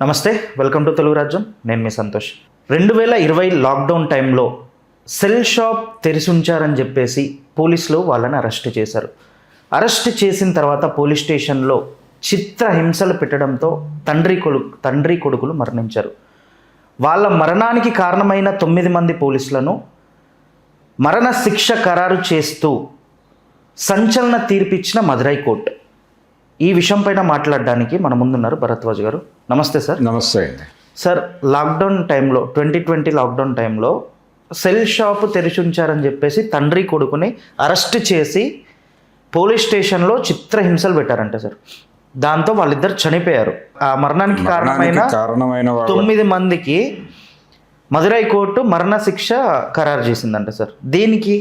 నమస్తే, welcome to Telugu రాజ్యం. నేను మీ సంతోష్. 2020 లాక్డౌన్ టైంలో సెల్ షాప్ తెరిచి ఉంచారని చెప్పేసి పోలీసులు వాళ్ళని అరెస్ట్ చేశారు. అరెస్ట్ చేసిన తర్వాత పోలీస్ స్టేషన్లో చిత్రహింసలు పెట్టడంతో తండ్రి కొడుకులు మరణించారు. వాళ్ళ మరణానికి కారణమైన 9 మంది పోలీసులను మరణ శిక్ష ఖరారు చేస్తూ సంచలన తీర్పిచ్చిన మదురై కోర్టు. ఈ విషయం పైన మాట్లాడడానికి మన ముందున్నారు భరద్వాజ్ గారు. నమస్తే సార్. నమస్తే అండి. సార్, లాక్డౌన్ టైంలో 2020 లాక్డౌన్ టైంలో సెల్ షాప్ తెరిచి ఉంచారని చెప్పేసి తండ్రి కొడుకుని అరెస్ట్ చేసి పోలీస్ స్టేషన్లో చిత్రహింసలు పెట్టారంట సార్. దాంతో వాళ్ళిద్దరు చనిపోయారు. ఆ మరణానికి కారణమైన 9 మందికి మదురై కోర్టు మరణ శిక్ష ఖరారు చేసిందంట సార్. దేనికి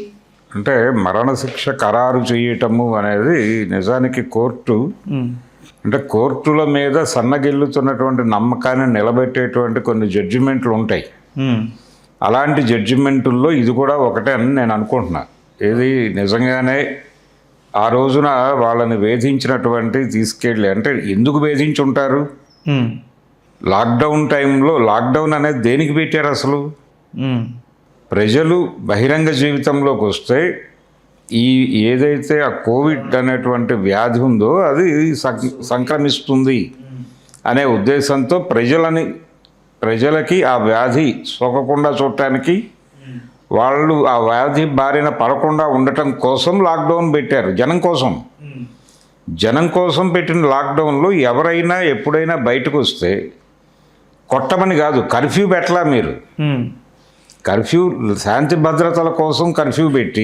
అంటే మరణశిక్ష ఖరారు చేయటము అనేది నిజానికి కోర్టు అంటే కోర్టుల మీద సన్నగిల్లుతున్నటువంటి నమ్మకాన్ని నిలబెట్టేటువంటి కొన్ని జడ్జిమెంట్లు ఉంటాయి. అలాంటి జడ్జిమెంటుల్లో ఇది కూడా ఒకటే అని నేను అనుకుంటున్నా. ఇది నిజంగానే ఆ రోజున వాళ్ళని వేధించినటువంటి తీసుకెళ్ళి అంటే ఎందుకు వేధించి ఉంటారు? లాక్డౌన్ టైంలో లాక్డౌన్ అనేది దేనికి పెట్టారు అసలు? ప్రజలు బహిరంగ జీవితంలోకి వస్తే ఏదైతే ఆ కోవిడ్ అనేటువంటి వ్యాధి ఉందో అది సంక్రమిస్తుంది అనే ఉద్దేశంతో ప్రజలకి ఆ వ్యాధి సోకకుండా చూడటానికి, వాళ్ళు ఆ వ్యాధి బారిన పడకుండా ఉండటం కోసం లాక్డౌన్ పెట్టారు. జనం కోసం పెట్టిన లాక్డౌన్లో ఎవరైనా ఎప్పుడైనా బయటకు వస్తే కొట్టమని కాదు, కర్ఫ్యూ పెట్టలా మీరు. కర్ఫ్యూ శాంతి భద్రతల కోసం కర్ఫ్యూ పెట్టి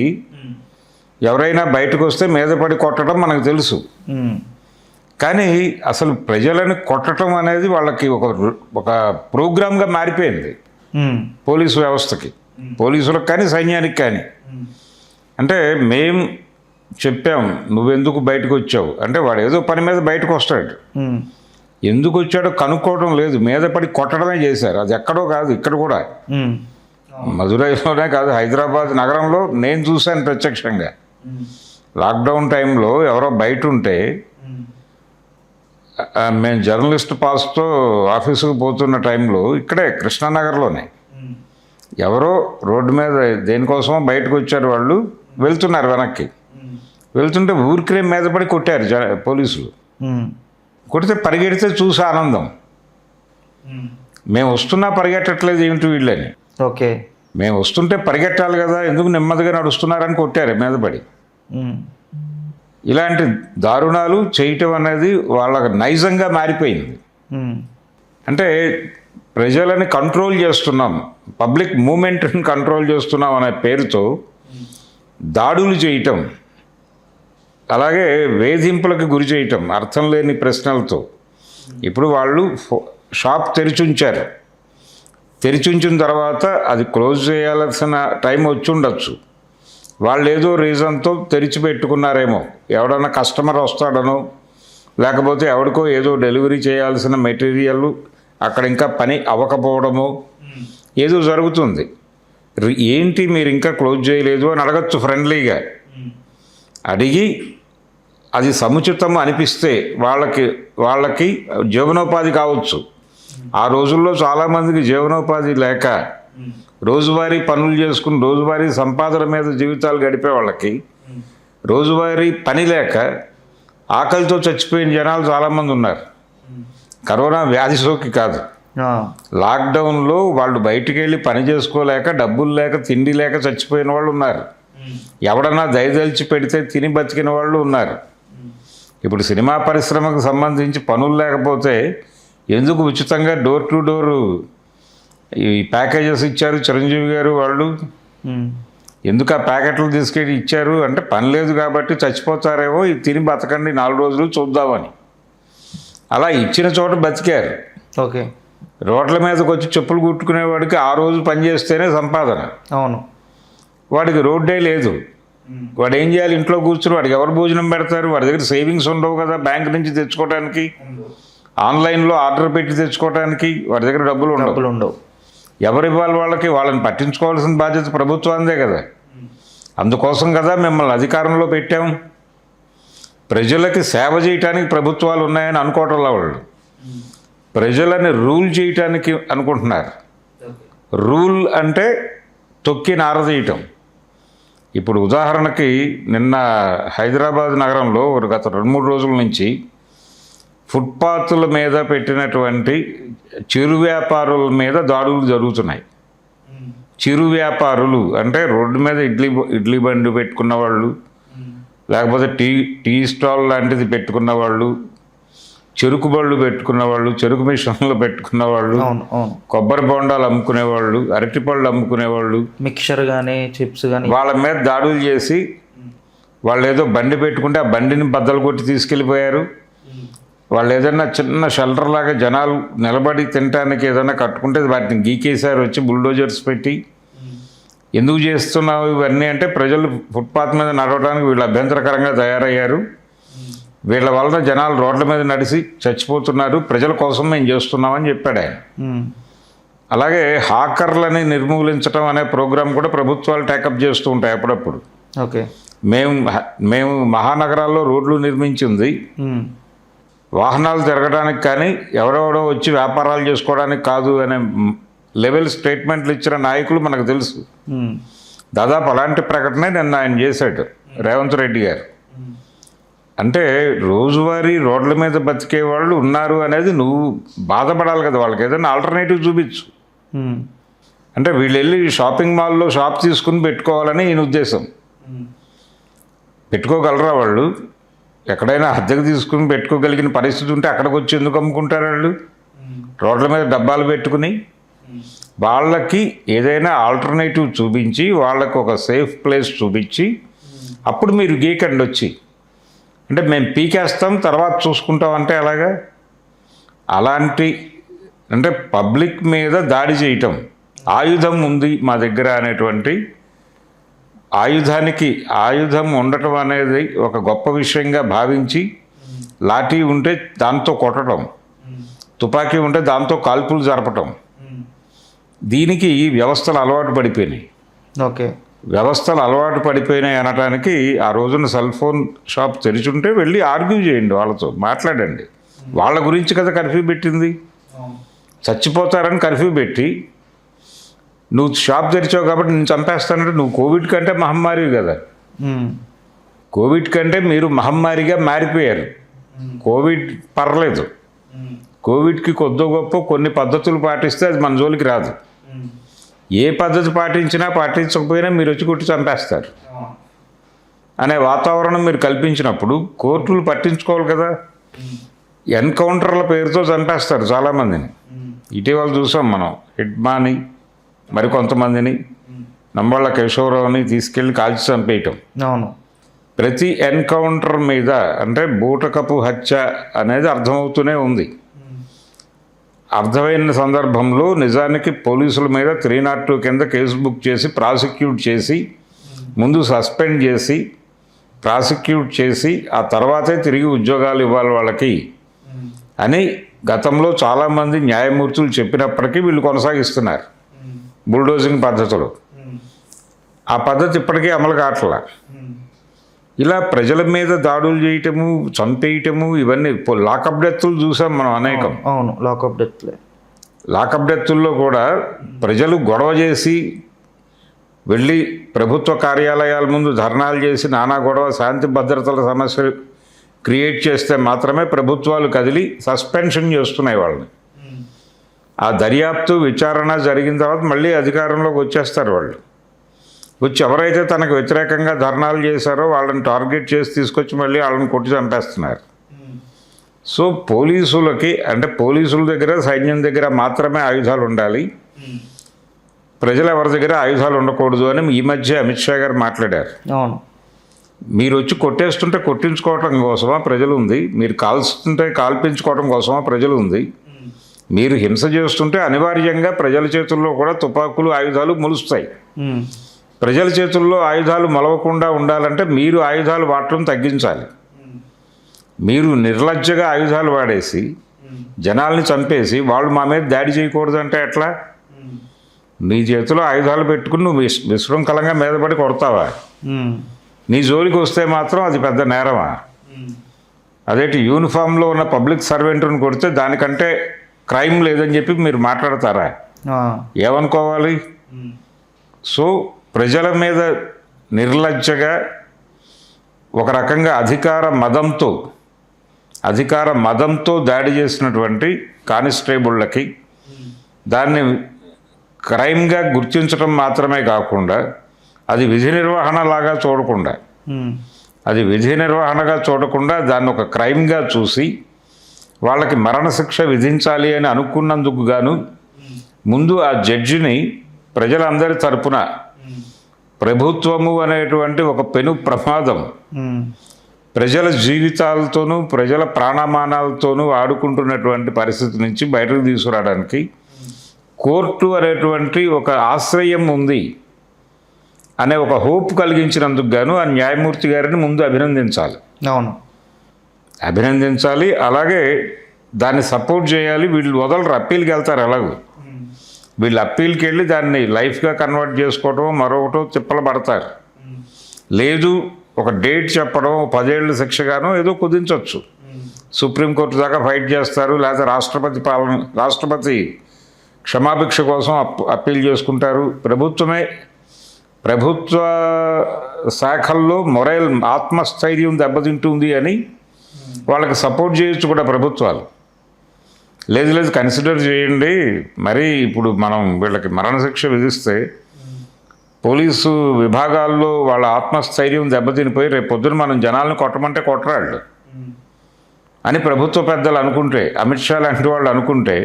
ఎవరైనా బయటకు వస్తే మీద పడి కొట్టడం మనకు తెలుసు. కానీ అసలు ప్రజలను కొట్టడం అనేది వాళ్ళకి ఒక ప్రోగ్రామ్గా మారిపోయింది పోలీసు వ్యవస్థకి, పోలీసులకు కానీ సైన్యానికి కానీ. అంటే మేం చెప్పాం, నువ్వెందుకు బయటకు వచ్చావు అంటే వాడు ఏదో పని మీద బయటకు వస్తాడు. ఎందుకు వచ్చాడో కనుక్కోవడం లేదు, మీద పడి కొట్టడమే చేశారు. అది ఎక్కడో కాదు, ఇక్కడ కూడా మదురైలోనే కాదు, హైదరాబాద్ నగరంలో నేను చూశాను ప్రత్యక్షంగా. లాక్డౌన్ టైంలో ఎవరో బయట ఉంటే మేము జర్నలిస్ట్ పాస్తో ఆఫీసుకు పోతున్న టైంలో ఇక్కడే కృష్ణానగర్లోనే ఎవరో రోడ్డు మీద దేనికోసమో బయటకు వచ్చారు. వాళ్ళు వెళ్తున్నారు, వెనక్కి వెళ్తుంటే ఊరికే మీద పడి కొట్టారు పోలీసులు. కొడితే పరిగెడితే చూసి ఆనందం, మేము వస్తున్నా పరిగెట్టట్లేదు ఏమిటి వీళ్ళని. ఓకే, మేము వస్తుంటే పరిగెట్టాలి కదా, ఎందుకు నెమ్మదిగా నడుస్తున్నారని కొట్టారు మీద పడి. ఇలాంటి దారుణాలు చేయటం అనేది వాళ్ళకి నైజంగా మారిపోయింది. అంటే ప్రజలని కంట్రోల్ చేస్తున్నాం, పబ్లిక్ మూమెంట్ని కంట్రోల్ చేస్తున్నాం అనే పేరుతో దాడులు చేయటం, అలాగే వేధింపులకు గురి చేయటం అర్థం లేని ప్రశ్నలతో. ఇప్పుడు వాళ్ళు షాప్ తెరిచుంచిన తర్వాత అది క్లోజ్ చేయాల్సిన టైం వచ్చి ఉండొచ్చు. వాళ్ళు ఏదో రీజన్తో తెరిచిపెట్టుకున్నారేమో, ఎవడన్నా కస్టమర్ వస్తాడనో, లేకపోతే ఎవరికో ఏదో డెలివరీ చేయాల్సిన మెటీరియల్ అక్కడ ఇంకా పని అవ్వకపోవడమో ఏదో జరుగుతుంది. ఏంటి మీరు ఇంకా క్లోజ్ చేయలేదు అని అడగచ్చు ఫ్రెండ్లీగా. అడిగి అది సముచితం అనిపిస్తే వాళ్ళకి జీవనోపాధి కావచ్చు. ఆ రోజుల్లో చాలామందికి జీవనోపాధి లేక రోజువారీ పనులు చేసుకుని రోజువారీ సంపాదన మీద జీవితాలు గడిపే వాళ్ళకి రోజువారీ పని లేక ఆకలితో చచ్చిపోయిన జనాలు చాలామంది ఉన్నారు. కరోనా వ్యాధి సోకి కాదు, లాక్డౌన్లో వాళ్ళు బయటికి వెళ్ళి పని చేసుకోలేక, డబ్బులు లేక, తిండి లేక చచ్చిపోయిన వాళ్ళు ఉన్నారు. ఎవడన్నా దయదలిచి పెడితే తిని బతికిన వాళ్ళు ఉన్నారు. ఇప్పుడు సినిమా పరిశ్రమకు సంబంధించి పనులు లేకపోతే ఎందుకు ఉచితంగా డోర్ టు డోరు ఈ ప్యాకేజెస్ ఇచ్చారు చిరంజీవి గారు వాళ్ళు? ఎందుకు ఆ ప్యాకెట్లు తీసుకెళ్ళి ఇచ్చారు అంటే పని లేదు కాబట్టి చచ్చిపోతారేమో, ఇది తిని బతకండి 4 రోజులు చూద్దామని. అలా ఇచ్చిన చోట బతికారు. ఓకే, రోడ్ల మీదకి వచ్చి చెప్పులు కుట్టుకునేవాడికి ఆ రోజు పని చేస్తేనే సంపాదన. అవును, వాడికి రోడ్డే లేదు. వాడు ఏం చేయాలి? ఇంట్లో కూర్చుని వాడికి ఎవరు భోజనం పెడతారు? వాడి దగ్గర సేవింగ్స్ ఉండవు కదా, బ్యాంక్ నుంచి తెచ్చుకోవడానికి, ఆన్లైన్లో ఆర్డర్ పెట్టి తెచ్చుకోవడానికి వాడి దగ్గర డబ్బులు ఉండవు. ఎవరు ఇవ్వాలి వాళ్ళకి? వాళ్ళని పట్టించుకోవాల్సిన బాధ్యత ప్రభుత్వాందే కదా. అందుకోసం కదా మిమ్మల్ని అధికారంలో పెట్టాం. ప్రజలకి సేవ చేయడానికి ప్రభుత్వాలు ఉన్నాయని అనుకోవటంలో వాళ్ళు ప్రజలని రూల్ చేయటానికి అనుకుంటున్నారు. రూల్ అంటే తొక్కి నారదీయటం. ఇప్పుడు ఉదాహరణకి నిన్న హైదరాబాద్ నగరంలో గత 2-3 రోజుల నుంచి ఫుట్పాత్ల మీద పెట్టినటువంటి చిరు వ్యాపారుల మీద దాడులు జరుగుతున్నాయి. చిరు వ్యాపారులు అంటే రోడ్డు మీద ఇడ్లీ బండి పెట్టుకున్న వాళ్ళు, లేకపోతే టీ స్టాల్ లాంటిది పెట్టుకున్న వాళ్ళు, చెరుకు బళ్ళు పెట్టుకున్న వాళ్ళు, చెరుకు మిషన్లు పెట్టుకున్న వాళ్ళు, కొబ్బరి బొండాలు అమ్ముకునేవాళ్ళు, అరటిపళ్ళు అమ్ముకునేవాళ్ళు, మిక్చర్ కానీ చిప్స్ కానీ వాళ్ళ మీద దాడులు చేసి వాళ్ళు ఏదో బండి పెట్టుకుంటే ఆ బండిని బద్దలు కొట్టి తీసుకెళ్ళిపోయారు. వాళ్ళు ఏదైనా చిన్న షెల్టర్ లాగా జనాలు నిలబడి తినడానికి ఏదైనా కట్టుకుంటే వాటిని గీకేశారు వచ్చి బుల్డోజర్స్ పెట్టి. ఎందుకు చేస్తున్నావు ఇవన్నీ అంటే ప్రజలు ఫుట్పాత్ మీద నడవడానికి వీళ్ళు అభ్యంతరకరంగా తయారయ్యారు, వీళ్ళ వలన జనాలు రోడ్ల మీద నడిచి చచ్చిపోతున్నారు, ప్రజల కోసం మేము చేస్తున్నామని చెప్పాడు ఆయన. అలాగే హాకర్లని నిర్మూలించడం అనే ప్రోగ్రాం కూడా ప్రభుత్వాలు టేకప్ చేస్తూ ఉంటాయి అప్పుడప్పుడు. ఓకే, మేము మహానగరాల్లో రోడ్లు నిర్మించింది వాహనాలు తిరగడానికి కానీ ఎవరెవడో వచ్చి వ్యాపారాలు చేసుకోవడానికి కాదు అనే లెవెల్ స్టేట్మెంట్లు ఇచ్చిన నాయకులు మనకు తెలుసు. దాదాపు అలాంటి ప్రకటనే నిన్న ఆయన చేశాడు రేవంత్ రెడ్డి గారు. అంటే రోజువారీ రోడ్ల మీద బతికే వాళ్ళు ఉన్నారు అనేది నువ్వు బాధపడాలి కదా, వాళ్ళకి ఏదైనా ఆల్టర్నేటివ్ చూపించు. అంటే వీళ్ళు వెళ్ళి షాపింగ్ మాల్లో షాప్ తీసుకుని పెట్టుకోవాలని ఈయన ఉద్దేశం. పెట్టుకోగలరా వాళ్ళు? ఎక్కడైనా అద్దెకు తీసుకుని పెట్టుకోగలిగిన పరిస్థితి ఉంటే అక్కడికి వచ్చి ఎందుకు అమ్ముకుంటారు వాళ్ళు? రోడ్ల మీద డబ్బాలు పెట్టుకుని వాళ్ళకి ఏదైనా ఆల్టర్నేటివ్ చూపించి వాళ్ళకు ఒక సేఫ్ ప్లేస్ చూపించి అప్పుడు మీరు గీకండి వచ్చి. అంటే మేము పీకేస్తాం తర్వాత చూసుకుంటాం అంటే అలాగా? అలాంటి అంటే పబ్లిక్ మీద దాడి చేయటం, ఆయుధం ఉంది మా దగ్గర అనేటువంటి ఆయుధం ఉండటం అనేది ఒక గొప్ప విషయంగా భావించి లాఠీ ఉంటే దాంతో కొట్టడం, తుపాకీ ఉంటే దాంతో కాల్పులు జరపటం, దీనికి వ్యవస్థలు అలవాటు పడిపోయినాయి. ఓకే, వ్యవస్థలు అలవాటు పడిపోయినాయి అనటానికి ఆ రోజున సెల్ ఫోన్ షాప్ తెరిచుంటే వెళ్ళి ఆర్గ్యూ చేయండి, వాళ్ళతో మాట్లాడండి. వాళ్ళ గురించి కదా కర్ఫ్యూ పెట్టింది. చచ్చిపోతారని కర్ఫ్యూ పెట్టి నువ్వు షాప్ తెరిచావు కాబట్టి నేను చంపేస్తానంటే నువ్వు కోవిడ్ కంటే మహమ్మారి కదా. కోవిడ్ కంటే మీరు మహమ్మారిగా మారిపోయారు. కోవిడ్ పర్లేదు, కోవిడ్కి కొద్దో గొప్ప కొన్ని పద్ధతులు పాటిస్తే అది మన జోలికి రాదు. ఏ పద్ధతి పాటించినా పాటించకపోయినా మీరు వచ్చి కొట్టి చంపేస్తారు అనే వాతావరణం మీరు కల్పించినప్పుడు కోర్టులు పట్టించుకోవాలి కదా. ఎన్కౌంటర్ల పేరుతో చంపేస్తారు చాలామందిని. ఇటీవల చూసాం మనం హిడ్మాని మరికొంతమందిని, నంబళ్ళ కేశవరావుని తీసుకెళ్ళి కాల్చి చంపేయటం. అవును, ప్రతి ఎన్కౌంటర్ మీద అంటే బూటకపు హత్య అనేది అర్థమవుతూనే ఉంది. అర్థమైన సందర్భంలో నిజానికి పోలీసుల మీద 302 కింద కేసు బుక్ చేసి ప్రాసిక్యూట్ చేసి ముందు సస్పెండ్ చేసి ప్రాసిక్యూట్ చేసి ఆ తర్వాతే తిరిగి ఉద్యోగాలు ఇవ్వాలి వాళ్ళకి అని గతంలో చాలామంది న్యాయమూర్తులు చెప్పినప్పటికీ వీళ్ళు కొనసాగిస్తున్నారు బుల్డోజింగ్ పద్ధతులు. ఆ పద్ధతి ఇప్పటికీ అమలు కావట్లా. ఇలా ప్రజల మీద దాడులు చేయటము, చంపేయటము, ఇవన్నీ లాకప్ డెత్తులు చూసాం మనం అనేకం. అవును, లాకప్ డెత్తుల్లో కూడా ప్రజలు గొడవ చేసి వెళ్ళి ప్రభుత్వ కార్యాలయాల ముందు ధర్నాలు చేసి నానా గొడవ శాంతి భద్రతల సమస్యలు క్రియేట్ చేస్తే మాత్రమే ప్రభుత్వాలు కదిలి సస్పెన్షన్ చేస్తున్నాయి వాళ్ళని. ఆ దర్యాప్తు విచారణ జరిగిన తర్వాత మళ్ళీ అధికారంలోకి వచ్చేస్తారు వాళ్ళు. వచ్చి ఎవరైతే తనకు వ్యతిరేకంగా ధర్నాలు చేశారో వాళ్ళని టార్గెట్ చేసి తీసుకొచ్చి మళ్ళీ వాళ్ళని కొట్టి చంపేస్తున్నారు. సో పోలీసులకి అంటే పోలీసుల దగ్గర సైన్యం దగ్గర మాత్రమే ఆయుధాలు ఉండాలి, ప్రజలు ఎవరి దగ్గర ఆయుధాలు ఉండకూడదు అని ఈ మధ్య అమిత్ షా గారు మాట్లాడారు. అవును, మీరు వచ్చి కొట్టేస్తుంటే కొట్టించుకోవటం కోసమా ప్రజలు ఉంది, మీరు కాల్స్తుంటే కాల్పించుకోవటం కోసమా ప్రజలు ఉంది, మీరు హింస చేస్తుంటే అనివార్యంగా ప్రజల చేతుల్లో కూడా తుపాకులు ఆయుధాలు మొలుస్తాయి. ప్రజల చేతుల్లో ఆయుధాలు మొలవకుండా ఉండాలంటే మీరు ఆయుధాలు వాడటం తగ్గించాలి. మీరు నిర్లజ్జగా ఆయుధాలు వాడేసి జనాల్ని చంపేసి వాళ్ళు మా మీద దాడి చేయకూడదు అంటే ఎట్లా? నీ చేతిలో ఆయుధాలు పెట్టుకుని నువ్వు విశృంఖలంగా మీదపడి కొడతావా? నీ జోలికి వస్తే మాత్రం అది పెద్ద నేరమా? అదేంటి యూనిఫామ్లో ఉన్న పబ్లిక్ సర్వెంట్ని కొడితే దానికంటే క్రైమ్ లేదని చెప్పి మీరు మాట్లాడతారా? ఏమనుకోవాలి? సో ప్రజల మీద నిర్లజ్జగా ఒక రకంగా అధికార మదంతో దాడి చేసినటువంటి కానిస్టేబుళ్ళకి దాన్ని క్రైమ్గా గుర్తించడం మాత్రమే కాకుండా అది విధి నిర్వహణగా చూడకుండా దాన్ని ఒక క్రైమ్గా చూసి వాళ్ళకి మరణశిక్ష విధించాలి అని అనుకున్నందుకు గాను ముందు ఆ జడ్జిని ప్రజలందరి తరపున ప్రభుత్వము అనేటువంటి ఒక పెను ప్రమాదం ప్రజల జీవితాలతోనూ ప్రజల ప్రాణమానాలతోనూ ఆడుకుంటున్నటువంటి పరిస్థితి నుంచి బయటకు తీసుకురావడానికి కోర్టు అనేటువంటి ఒక ఆశ్రయం ఉంది అనే ఒక హోప్ కలిగించినందుకు గాను ఆ న్యాయమూర్తి గారిని ముందు అభినందించాలి. అలాగే దాన్ని సపోర్ట్ చేయాలి. వీళ్ళు వదలరు, అప్పీల్కి వెళ్తారు. ఎలాగో వీళ్ళు అప్పీల్కి వెళ్ళి దాన్ని లైఫ్గా కన్వర్ట్ చేసుకోవటం మరొకటో తిప్పలు పడతారు. లేదు ఒక డేట్ చెప్పడం 10 ఏళ్ళ శిక్షగానో ఏదో కుదించవచ్చు. సుప్రీంకోర్టు దాకా ఫైట్ చేస్తారు. లేదా రాష్ట్రపతి క్షమాభిక్ష కోసం అప్పీల్ చేసుకుంటారు. ప్రభుత్వ శాఖల్లో ఆత్మస్థైర్యం దెబ్బతింటుంది అని వాళ్ళకి సపోర్ట్ చేయొచ్చు కూడా ప్రభుత్వాలు. లేదు కన్సిడర్ చేయండి. మరి ఇప్పుడు మనం వీళ్ళకి మరణశిక్ష విధిస్తే పోలీసు విభాగాల్లో వాళ్ళ ఆత్మస్థైర్యం దెబ్బతినిపోయి రేపు పొద్దున మనం జనాలను కొట్టమంటే కొట్టరాళ్ళు అని ప్రభుత్వ పెద్దలు అనుకుంటే, అమిత్ షా లాంటి వాళ్ళు అనుకుంటే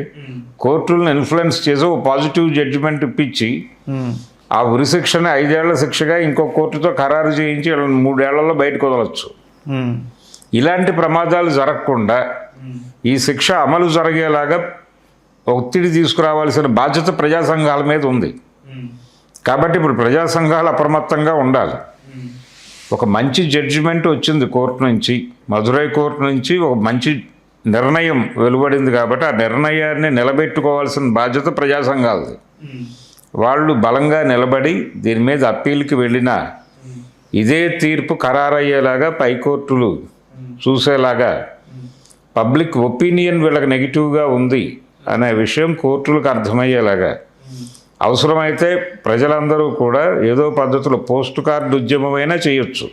కోర్టులను ఇన్ఫ్లుయెన్స్ చేసి ఒక పాజిటివ్ జడ్జిమెంట్ ఇప్పించి ఆ ఉరిశిక్షని 5 ఏళ్ల శిక్షగా ఇంకో కోర్టుతో ఖరారు చేయించి 3 ఏళ్లలో బయటకు వదలవచ్చు. ఇలాంటి ప్రమాదాలు జరగకుండా ఈ శిక్ష అమలు జరిగేలాగా ఒత్తిడి తీసుకురావాల్సిన బాధ్యత ప్రజా సంఘాల మీద ఉంది. కాబట్టి ఇప్పుడు ప్రజా సంఘాలు అప్రమత్తంగా ఉండాలి. ఒక మంచి జడ్జిమెంట్ వచ్చింది కోర్టు నుంచి, మదురై కోర్టు నుంచి ఒక మంచి నిర్ణయం వెలువడింది. కాబట్టి ఆ నిర్ణయాన్ని నిలబెట్టుకోవాల్సిన బాధ్యత ప్రజా సంఘాలది. వాళ్ళు బలంగా నిలబడి దీని మీద అప్పీల్కి వెళ్ళినా ఇదే తీర్పు ఖరారయ్యేలాగా పైకోర్టులు చూసేలాగా, పబ్లిక్ ఒపీనియన్ వీళ్ళకి నెగిటివ్గా ఉంది అనే విషయం కోర్టులకు అర్థమయ్యేలాగా, అవసరమైతే ప్రజలందరూ కూడా ఏదో పద్ధతిలో పోస్ట్ కార్డు ఉద్యమమైనా చేయొచ్చు.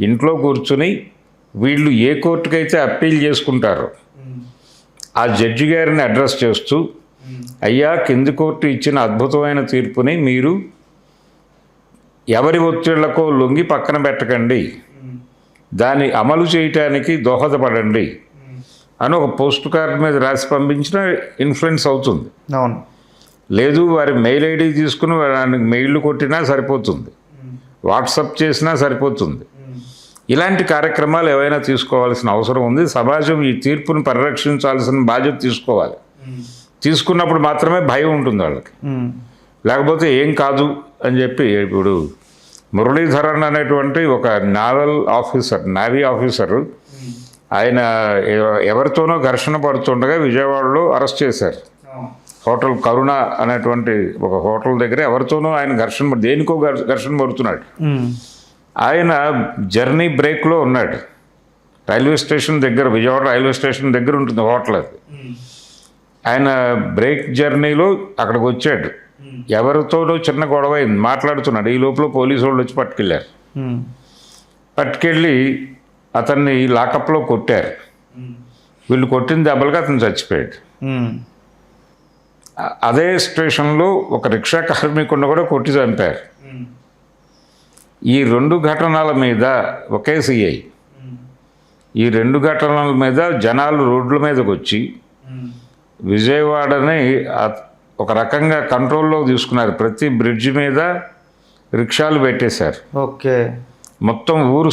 ఇంట్లో కూర్చుని వీళ్ళు ఏ కోర్టుకైతే అప్పీల్ చేసుకుంటారో ఆ జడ్జి గారిని అడ్రస్ చేస్తూ, అయ్యా కింది కోర్టు ఇచ్చిన అద్భుతమైన తీర్పుని మీరు ఎవరి ఒత్తిళ్లకో లొంగి పక్కన పెట్టకండి, దాన్ని అమలు చేయటానికి దోహదపడండి అని ఒక పోస్ట్ కార్డు మీద రాసి పంపించిన ఇన్ఫ్లుయెన్స్ అవుతుంది. అవును. లేదు వారి మెయిల్ ఐడి తీసుకుని వారికి మెయిల్ కొట్టినా సరిపోతుంది, వాట్సప్ చేసినా సరిపోతుంది. ఇలాంటి కార్యక్రమాలు ఏవైనా తీసుకోవాల్సిన అవసరం ఉంది. సమాజం ఈ తీర్పును పరిరక్షించాల్సిన బాధ్యత తీసుకోవాలి. తీసుకున్నప్పుడు మాత్రమే భయం ఉంటుంది వాళ్ళకి. లేకపోతే ఏం కాదు అని చెప్పి, ఇప్పుడు మురళీధరన్ అనేటువంటి ఒక నేవీ ఆఫీసరు ఆయన ఎవరితోనో ఘర్షణ పడుతుండగా విజయవాడలో అరెస్ట్ చేశారు. హోటల్ కరుణ అనేటువంటి ఒక హోటల్ దగ్గర ఎవరితోనో ఆయన దేనికో ఘర్షణ పడుతున్నాడు. ఆయన జర్నీ బ్రేక్లో ఉన్నాడు. రైల్వే స్టేషన్ దగ్గర, విజయవాడ రైల్వే స్టేషన్ దగ్గర ఉంటుంది హోటల్ అది. ఆయన బ్రేక్ జర్నీలో అక్కడికి వచ్చాడు. ఎవరితోనో చిన్న గొడవ అయింది, మాట్లాడుతున్నాడు. ఈ లోపల పోలీసు వాళ్ళు వచ్చి పట్టుకెళ్ళారు. పట్టుకెళ్ళి అతన్ని లాకప్లో కొట్టారు. వీళ్ళు కొట్టిన దెబ్బలుగా అతను చచ్చిపోయాడు. అదే స్టేషన్లో ఒక రిక్షా కార్మికుడిని కూడా కొట్టి చంపారు. ఈ 2 ఘటనల మీద ఒకే సిఐ, ఈ 2 ఘటనల మీద జనాలు రోడ్ల మీదకి వచ్చి విజయవాడని ఒక రకంగా కంట్రోల్లో తీసుకున్నారు. ప్రతి బ్రిడ్జి మీద రిక్షాలు పెట్టేశారు. ఓకే. మొత్తం ఊరు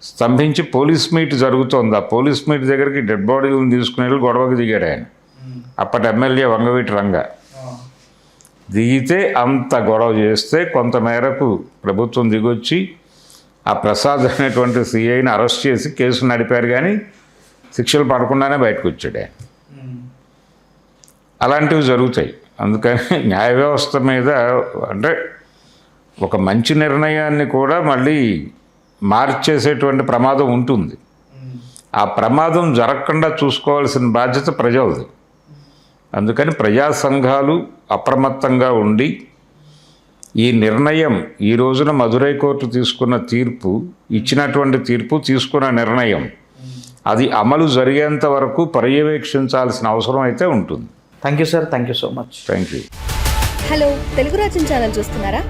స్తంభించి పోలీస్ మీట్ జరుగుతోంది. ఆ పోలీస్ మీట్ దగ్గరికి డెడ్ బాడీలను తీసుకుని వెళ్ళి గొడవకు దిగాడు ఆయన. అప్పటి ఎమ్మెల్యే వంగవీటి రంగ దిగితే అంత గొడవ చేస్తే కొంతమేరకు ప్రభుత్వం దిగొచ్చి ఆ ప్రసాద్ అనేటువంటి సిఐని అరెస్ట్ చేసి కేసు నడిపారు. కానీ శిక్షలు పడకుండానే బయటకు వచ్చాడు ఆయన. అలాంటివి జరుగుతాయి. అందుకని న్యాయ వ్యవస్థ మీద అంటే ఒక మంచి నిర్ణయాన్ని కూడా మళ్ళీ మార్చేసేటువంటి ప్రమాదం ఉంటుంది. ఆ ప్రమాదం జరగకుండా చూసుకోవాల్సిన బాధ్యత ప్రజలది. అందుకని ప్రజా సంఘాలు అప్రమత్తంగా ఉండి ఈ నిర్ణయం, ఈ రోజున మదురై కోర్టు తీసుకున్న తీర్పు, ఇచ్చినటువంటి తీర్పు, తీసుకున్న నిర్ణయం అది అమలు జరిగేంత వరకు పర్యవేక్షించాల్సిన అవసరం అయితే ఉంటుంది. Thank you sir, thank you so much. Thank you. Hello, Telugu రాజ్యం ఛానల్ చూస్తున్నారా?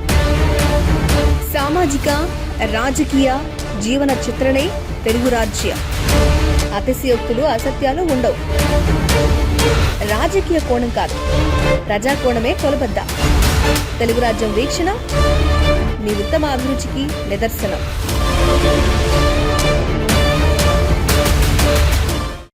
సామాజిక, రాజకీయ, జీవన చిత్రణే తెలుగు రాజ్యం. అతిశయోక్తులు, అసత్యాలు ఉండవు. రాజకీయ కోణం కాదు, ప్రజా కోణమే కొలబద్ద. తెలుగు రాజ్యం వీక్షణ మీ ఉత్తమ అభిరుచికి నిదర్శనం.